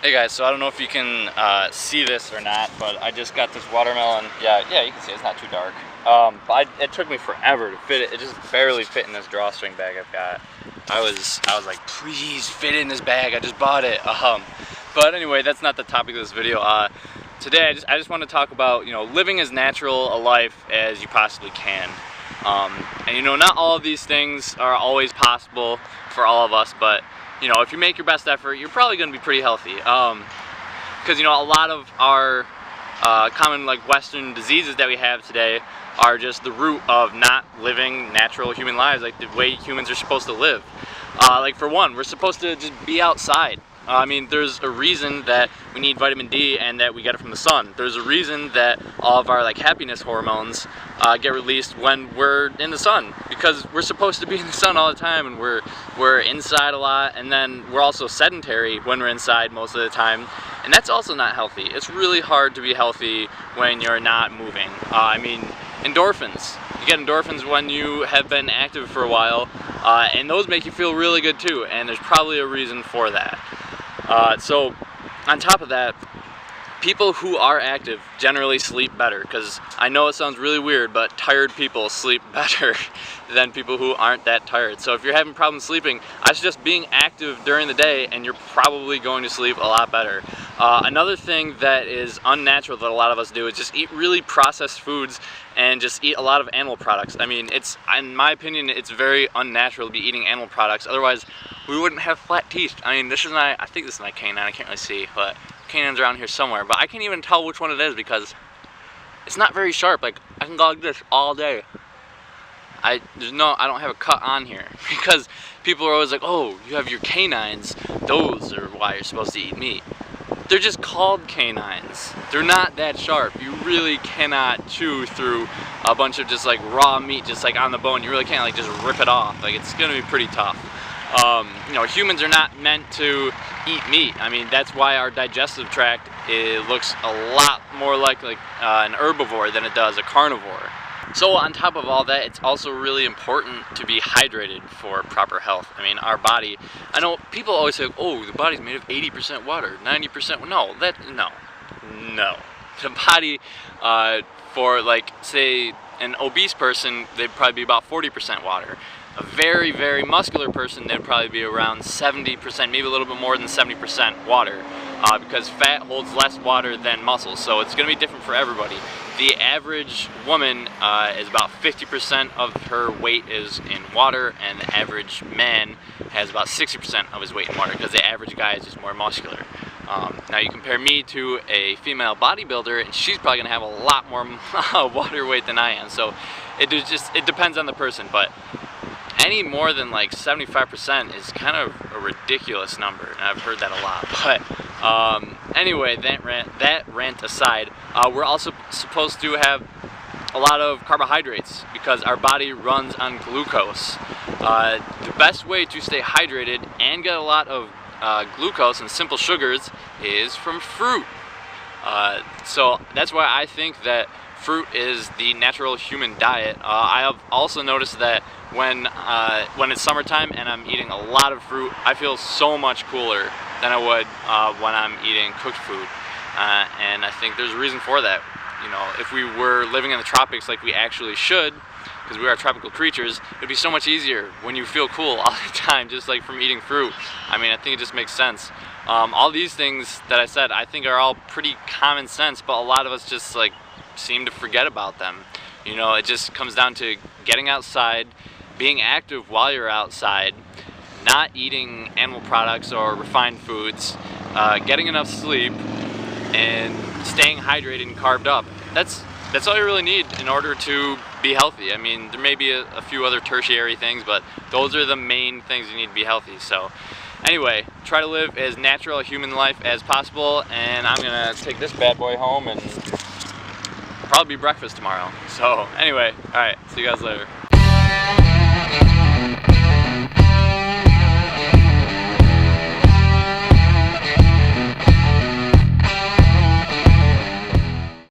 Hey guys, so I don't know if you can see this or not, but I just got this watermelon. Yeah, you can see it's not too dark. But it took me forever to fit it. It just barely fit in this drawstring bag I've got. I was like, please fit in this bag. I just bought it. But anyway, that's not the topic of this video. Today I just want to talk about living as natural a life as you possibly can. And not all of these things are always possible for all of us, but if you make your best effort, you're probably going to be pretty healthy. Because a lot of our common Western diseases that we have today are just the root of not living natural human lives, like the way humans are supposed to live. Like for one, we're supposed to just be outside. There's a reason that we need vitamin D and that we get it from the sun. There's a reason that all of our happiness hormones get released when we're in the sun, because we're supposed to be in the sun all the time, and we're inside a lot, and then we're also sedentary when we're inside most of the time, and that's also not healthy. It's really hard to be healthy when you're not moving. Endorphins. You get endorphins when you have been active for a while, and those make you feel really good too, and there's probably a reason for that. So on top of that, people who are active generally sleep better, because I know it sounds really weird, but tired people sleep better than people who aren't that tired. So if you're having problems sleeping, I suggest being active during the day, and you're probably going to sleep a lot better. Another thing that is unnatural that a lot of us do is just eat really processed foods and just eat a lot of animal products. In my opinion, it's very unnatural to be eating animal products. Otherwise, we wouldn't have flat teeth. I think this is my canine. I can't really see, but canine's around here somewhere. But I can't even tell which one it is because it's not very sharp. I can go like this all day. I don't have a cut on here because people are always like, oh, you have your canines. Those are why you're supposed to eat meat. They're just called canines. They're not that sharp. You really cannot chew through a bunch of just raw meat just on the bone. You really can't just rip it off. It's gonna be pretty tough. Humans are not meant to eat meat. That's why our digestive tract looks a lot more like an herbivore than it does a carnivore. So on top of all that, it's also really important to be hydrated for proper health. Our body, I know people always say, oh, the body's made of 80% water, 90%, no. The body, for say an obese person, they'd probably be about 40% water. A very, very muscular person, they'd probably be around 70%, maybe a little bit more than 70% water, because fat holds less water than muscle, so it's going to be different for everybody. The average woman is about 50% of her weight is in water, and the average man has about 60% of his weight in water, because the average guy is just more muscular. Now you compare me to a female bodybuilder, and she's probably going to have a lot more water weight than I am, so it depends on the person, but any more than 75% is kind of a ridiculous number, and I've heard that a lot. But anyway, that rant aside, we're also supposed to have a lot of carbohydrates because our body runs on glucose. The best way to stay hydrated and get a lot of glucose and simple sugars is from fruit. So that's why I think that fruit is the natural human diet. I have also noticed that when it's summertime and I'm eating a lot of fruit, I feel so much cooler than I would when I'm eating cooked food. And I think there's a reason for that. If we were living in the tropics like we actually should, because we are tropical creatures, it'd be so much easier when you feel cool all the time, just from eating fruit. I think it just makes sense. All these things that I said, I think are all pretty common sense, but a lot of us just seem to forget about them. It just comes down to getting outside, being active while you're outside, not eating animal products or refined foods, getting enough sleep, and staying hydrated and carved up. That's all you really need in order to be healthy. There may be a few other tertiary things, but those are the main things you need to be healthy. So anyway, try to live as natural a human life as possible, and I'm gonna take this bad boy home and probably be breakfast tomorrow. So anyway, alright, see you guys later.